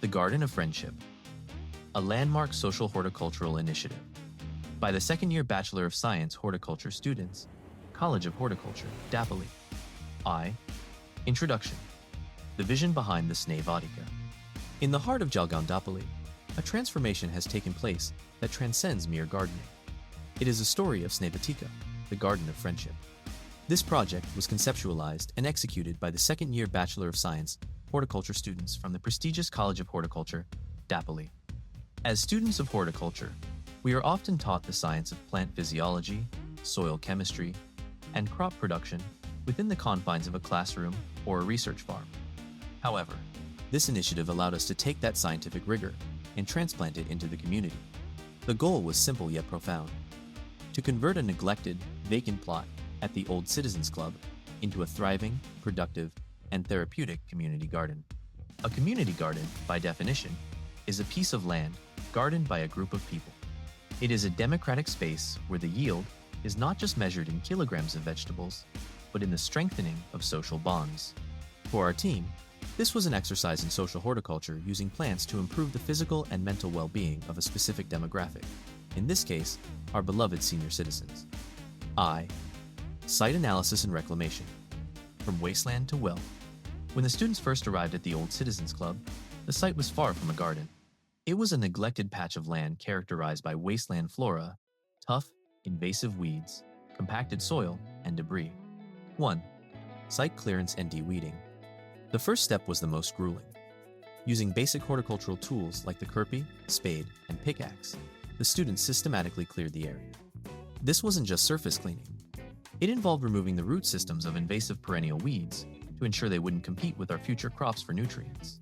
The Garden of Friendship, a landmark social horticultural initiative by the second-year Bachelor of Science Horticulture students, College of Horticulture, Dapoli. Introduction. The vision behind the Sneh Vodka. In the heart of Jalgaon-Dapoli, a transformation has taken place that transcends mere gardening. It is a story of Sneh Vodka, the Garden of Friendship. This project was conceptualized and executed by the second-year Bachelor of Science Horticulture students from the prestigious College of Horticulture, Dapoli. As students of horticulture, we are often taught the science of plant physiology, soil chemistry, and crop production within the confines of a classroom or a research farm. However, this initiative allowed us to take that scientific rigor and transplant it into the community. The goal was simple yet profound: to convert a neglected, vacant plot at the old Citizens Club into a thriving, productive, and therapeutic community garden. A community garden, by definition, is a piece of land gardened by a group of people. It is a democratic space where the yield is not just measured in kilograms of vegetables, but in the strengthening of social bonds. For our team, this was an exercise in social horticulture using plants to improve the physical and mental well-being of a specific demographic, in this case, our beloved senior citizens. Site analysis and reclamation. From wasteland to wealth. When the students first arrived at the old Citizens Club, the site was far from a garden. It was a neglected patch of land characterized by wasteland flora, tough, invasive weeds, compacted soil, and debris. 1. Site clearance and de-weeding. The first step was the most grueling. Using basic horticultural tools like the kerpie, spade, and pickaxe, the students systematically cleared the area. This wasn't just surface cleaning. It involved removing the root systems of invasive perennial weeds to ensure they wouldn't compete with our future crops for nutrients.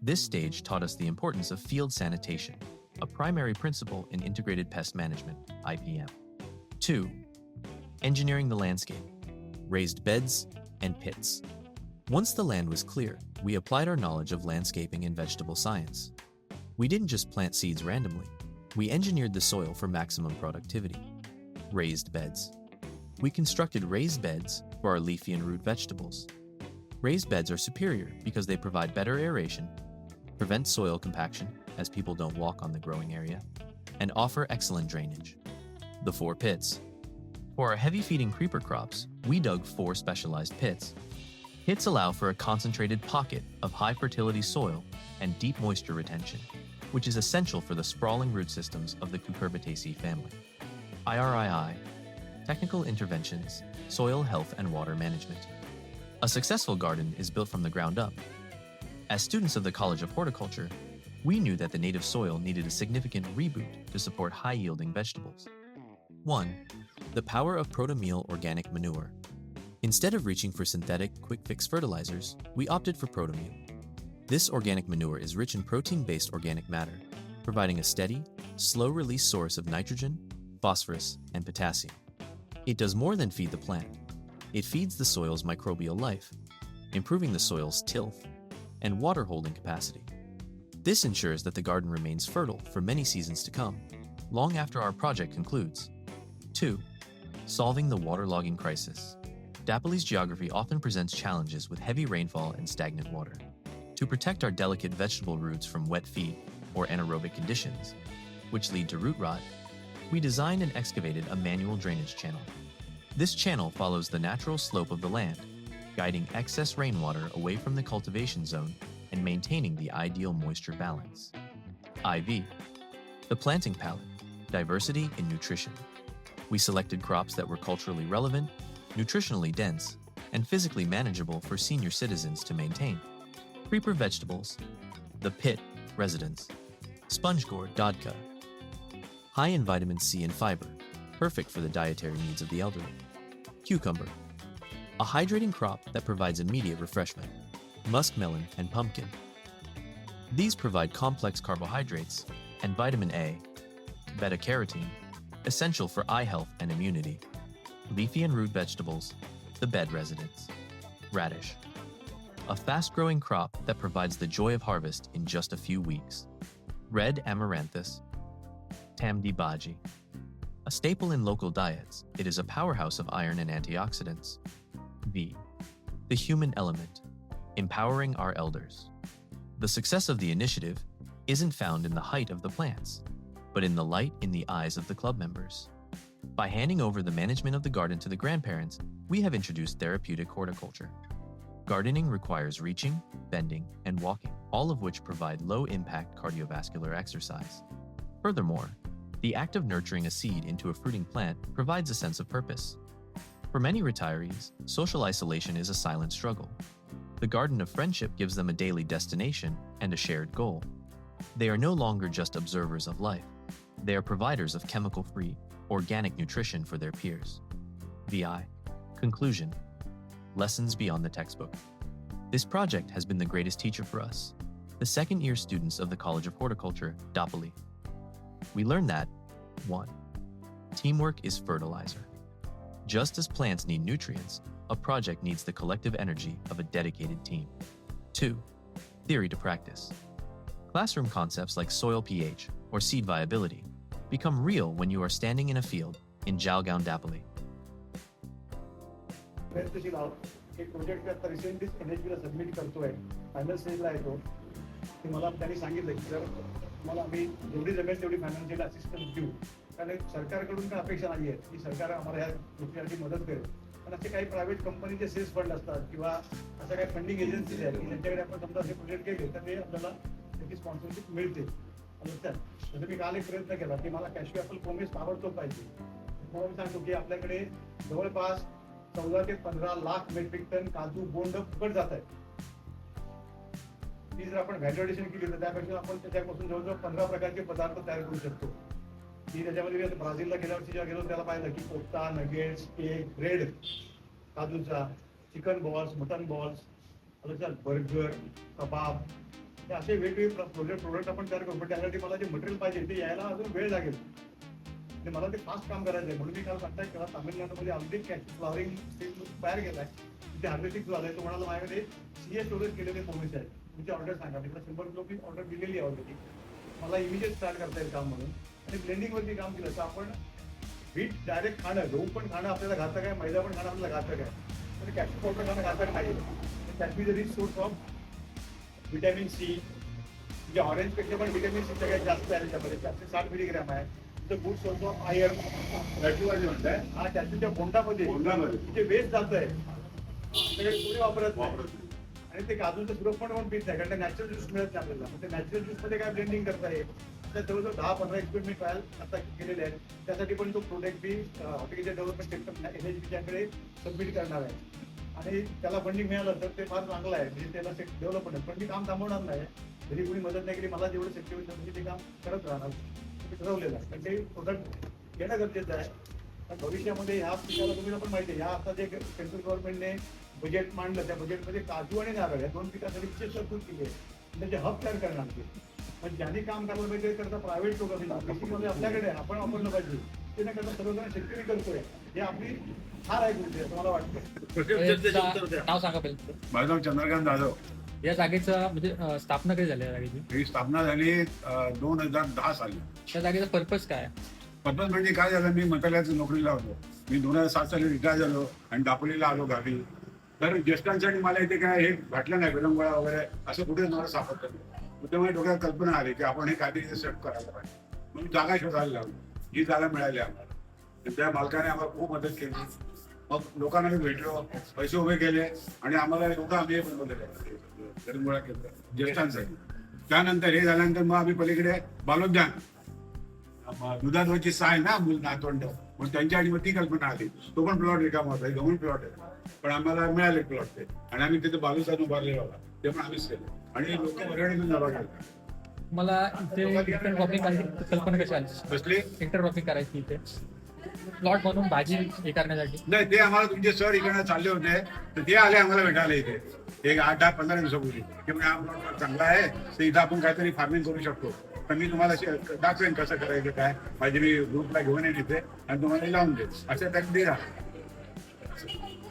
This stage taught us the importance of field sanitation, a primary principle in integrated pest management, IPM. 2. Engineering the landscape, raised beds, and pits. Once the land was clear, we applied our knowledge of landscaping and vegetable science. We didn't just plant seeds randomly. We engineered the soil for maximum productivity. Raised beds. We constructed raised beds for our leafy and root vegetables. Raised beds are superior because they provide better aeration, prevent soil compaction as people don't walk on the growing area, and offer excellent drainage. The 4 pits. For our heavy-feeding creeper crops, we dug 4 specialized pits. Pits allow for a concentrated pocket of high-fertility soil and deep moisture retention, which is essential for the sprawling root systems of the Cucurbitaceae family. IRII, Technical Interventions, Soil Health and Water Management. A successful garden is built from the ground up. As students of the College of Horticulture, we knew that the native soil needed a significant reboot to support high-yielding vegetables. 1. The power of Protomeal organic manure. Instead of reaching for synthetic, quick-fix fertilizers, we opted for Protomeal. This organic manure is rich in protein-based organic matter, providing a steady, slow-release source of nitrogen, phosphorus, and potassium. It does more than feed the plant. It feeds the soil's microbial life, improving the soil's tilth and water-holding capacity. This ensures that the garden remains fertile for many seasons to come, long after our project concludes. 2. Solving the waterlogging crisis. Dapoli's geography often presents challenges with heavy rainfall and stagnant water. To protect our delicate vegetable roots from wet feet or anaerobic conditions, which lead to root rot, we designed and excavated a manual drainage channel. This channel follows the natural slope of the land, guiding excess rainwater away from the cultivation zone and maintaining the ideal moisture balance. IV. The planting palette, diversity in nutrition. We selected crops that were culturally relevant, nutritionally dense, and physically manageable for senior citizens to maintain. Creeper vegetables, the pit, residents, sponge gourd, dodka, high in vitamin C and fiber, perfect for the dietary needs of the elderly. Cucumber, a hydrating crop that provides immediate refreshment. Muskmelon and pumpkin. These provide complex carbohydrates and vitamin A, beta-carotene, essential for eye health and immunity. Leafy and root vegetables, the bed residents. Radish, a fast-growing crop that provides the joy of harvest in just a few weeks. Red amaranthus, tamdi bhaji. A staple in local diets, it is a powerhouse of iron and antioxidants. V. The human element, empowering our elders. The success of the initiative isn't found in the height of the plants, but in the light in the eyes of the club members. By handing over the management of the garden to the grandparents, we have introduced therapeutic horticulture. Gardening requires reaching, bending, and walking, all of which provide low-impact cardiovascular exercise. Furthermore, the act of nurturing a seed into a fruiting plant provides a sense of purpose. For many retirees, social isolation is a silent struggle. The garden of friendship gives them a daily destination and a shared goal. They are no longer just observers of life. They are providers of chemical-free, organic nutrition for their peers. VI. Conclusion. Lessons beyond the textbook. This project has been the greatest teacher for us, the second-year students of the College of Horticulture, Dapoli. We learned that 1. Teamwork is fertilizer. Just as plants need nutrients, a project needs the collective energy of a dedicated team. 2. Theory to practice. Classroom concepts like soil pH or seed viability become real when you are standing in a field in Jalgaon-Dapoli. एक project आता recently एनएचबीला submit करतोय, final स्टेजला आहे तो. की मला त्यांनी सांगितलं की जर मला आम्ही जेवढी जमेल तेवढी फायनान्शियल असिस्टन्स देऊ, कारण सरकारकडून काय अपेक्षा नाही आहे की सरकार आम्हाला ह्या गोष्टीसाठी मदत करेल. पण असे काही प्रायव्हेट कंपनीचे सेल्स फंड असतात किंवा अशा काही फंडिंग एजन्सीज आहेत की ज्यांच्याकडे आपण समजा असे प्रोजेक्ट केले तर ते आपल्याला त्याची स्पॉन्सरशिप मिळते. जसं मी काल एक प्रयत्न केला की मला कॅशू ॲपल कोमेस ताबडतोब पाहिजे. मग मी सांगतो की आपल्याकडे जवळपास 14 ते 15 लाख मेट्रिक टन काजू बोंड फुकट जात आहे. ती जर आपण व्हॅल्युएशन केली तर त्यापेक्षा आपण त्याच्यापासून जवळजवळ 15 प्रकारचे पदार्थ तयार करू शकतो. की त्याच्यामध्ये ब्राझीलला गेल्या वर्षी जेव्हा गेलो त्याला पाहिलं की कोफ्ता, नगेट्स, केक, ब्रेड, काजूचा, chicken balls, mutton balls, burger, kebab, हे असे वेगवेगळे प्रोडक्ट आपण तयार करू. पण त्यासाठी मला जे मटेरियल पाहिजे ते यायला अजून वेळ लागेल आणि मला ते फास्ट काम करायचं आहे. म्हणून मी काल कॉन्टॅक्ट केला. तामिळनाडूमध्ये ऑलरेडी कॅशू फ्लॉवरिंग तयार केला आहे, तिथे हार्वेस्टिंग झालं आहे. तो म्हणाला माझ्याकडे सीए स्टोरेज केलेले पोमेस आहेत, तुमची ऑर्डर सांगा. मी 100 किलो मी ऑर्डर दिलेली आहे ऑलरेडी. मला इमिजिएट स्टार्ट करता येईल काम म्हणून. आणि ब्लेंडिंगवरती काम केलं तर आपण व्हीट डायरेक्ट खाणं, गहू पण खाणं आपल्याला घातक आहे, मैदा पण खाणं आपल्याला घातक आहे, तर कॅशू पावडर खाणं घातक नाही. Cashew is a rich source of vitamin C. म्हणजे ऑरेंजपेक्षा पण व्हिटॅमिन सी सगळ्यात जास्त आहे त्याच्यामध्ये. 460 मिलीग्रॅम आहे. Good source of iron. कॅशूवाली म्हणताय हा कॅशूच्या बोंडामध्ये जे वेस्ट जात आहे त्याच्याकडे कोणी वापरत नाही. आणि ते काजूचं सिरप पण पीत नाही, कारण ते नॅचरल ज्यूस मिळत नाही आपल्याला. मग ते नॅचरल ज्यूसमध्ये काय ब्लेंडिंग करता येईल, तर जवळजवळ 10-15 एक्सपेरिमेंट ट्रायल आता केलेले आहेत. त्यासाठी पण तो प्रोडक्ट बी हॉर्टिकल्चर डेव्हलपमेंट सेक्टर एनएचबीच्याकडे सबमिट करणार आहे. आणि त्याला फंडिंग मिळालं तर ते फार चांगलं आहे, म्हणजे त्याला डेव्हलपमेंट. पण मी काम थांबवणार नाही. जरी कोणी मदत नाही केली, मला जेवढं शक्य होईल तेवढं ते काम करत राहणार. ठरवलेलं आहे, पण ते प्रोडक्ट घेणं गरजेचं आहे. पण भविष्यामध्ये ह्या पिकाला तुम्हाला पण माहिती आहे, ह्या आता जे सेंट्रल गव्हर्नमेंटने बजेट मांडलं त्या बजेटमध्ये काजू आणि नारळ या 2 पिकासाठी विशेष तरतूद केली आहे. त्याचे हब तयार करणार ते. पण ज्यांनी काम करायला पाहिजे करता प्रायव्हेट लोक बेसिकमध्ये आपल्याकडे आपण वापरलं पाहिजे. ते न करता सर्वजण शेतकरी करतोय. हे आपली फार आहे गोष्टी असं मला वाटतं. नाव सांगा पहिलं. माझं नाव चंद्रकांत जाधव. या जागेचं म्हणजे स्थापना कधी झाली या जागेची? ही स्थापना झाली 2010 साली. त्या जागेचा पर्पज काय? पर्पज म्हणजे काय झालं, मी मंत्रालयात नोकरीला होतो. मी 2007 साली रिटायर झालो आणि दापोलीला आलो गावी. तर ज्येष्ठांसाठी मला इथे काय हे घातलं नाही, विलंबळा वगैरे असं कुठे मला सापडतं नाही. त्यामुळे डोक्यात कल्पना आली की आपण हे काहीतरी सेट करायला पाहिजे. म्हणून जागा शोधायला लागलो. ही जागा मिळाली आम्हाला. त्या मालकाने आम्हाला खूप मदत केली. मग लोकांना मी भेटलो, पैसे उभे केले आणि आम्हाला लोकं आम्ही बनवलेले गरीबगोळा केलं ज्येष्ठांसाठी. त्यानंतर हे झाल्यानंतर मग आम्ही पलीकडे बालोद्यान, दुधाधवची साय ना मूल नातवंड, मग त्यांच्यासाठी मग ती कल्पना आली. तो पण प्लॉट रिकामा होता, गव्हर्नमेंट प्लॉट आहे, पण आम्हाला मिळाले प्लॉट ते. आणि आम्ही तिथे बालुदान उभारलेला होता, ते पण आम्हीच केलं. आणि लोक वर्गणीतून जमा करतात. मला इथे इंटरक्रॉपिंग करायची कल्पना कशी आली? कसली इंटरक्रॉपिंग करायची इथे प्लॉट बनवून भाजी हे करण्यासाठी? नाही, ते आम्हाला तुमचे सर इकडे चालले होते, तर ते आले आम्हाला भेटायला इथे एक 8-10-15 दिवसापूर्वी की म्हणजे हा प्लॉट चांगला आहे, तर इथं आपण काहीतरी फार्मिंग करू शकतो. तर मी तुम्हाला दाखवेन कसं करायचं काय. माझे मी ग्रुपला घेऊन येईन इथे आणि तुम्हाला लावून देईन. अशा त्यात दे.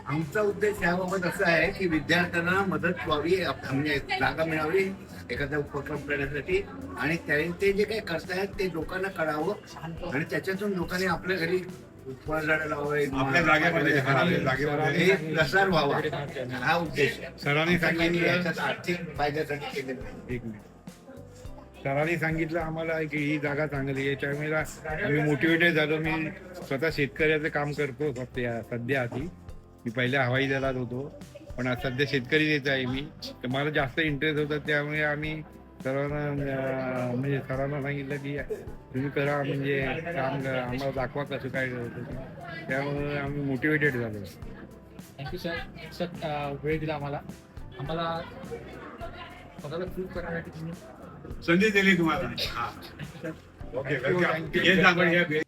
आमचा उद्देश याबाबत असा आहे की विद्यार्थ्यांना मदत व्हावी, म्हणजे जागा मिळावी एखादा उपक्रम करण्यासाठी. आणि ते जे काही करतायत ते लोकांना कळावं आणि त्याच्यातून लोकांनी आपल्या घरी उत्पादनाला आपल्या जागेमध्ये आपल्या जागेमध्ये हे प्रसार व्हावा हा उद्देश आहे. सरांनी त्यांनी सांगितलं याच्यात आर्थिक फायद्यासाठी केलेलं आहे. एक मिनिट सरांनी सांगितलं आम्हाला की ही जागा चांगली आहे त्यावेळेला आम्ही मोटिवेटेड झालो. मी स्वतः शेतकऱ्याचं काम करतो सध्या आधी. मी पहिल्या हवाई दलात होतो पण आज सध्या शेतकरी देत आहे मी. तर मला जास्त इंटरेस्ट होता त्यामुळे आम्ही सरांना सांगितलं की तुम्ही करा म्हणजे काम करा आम्हाला दाखवा कसं काय होतं. त्यामुळे आम्ही मोटिवेटेड झालो. थँक्यू सर वेळ दिला आम्हाला स्वतःला प्रूव्ह करण्यासाठी तुम्ही संधी दिली तुम्हाला. Okay welcome.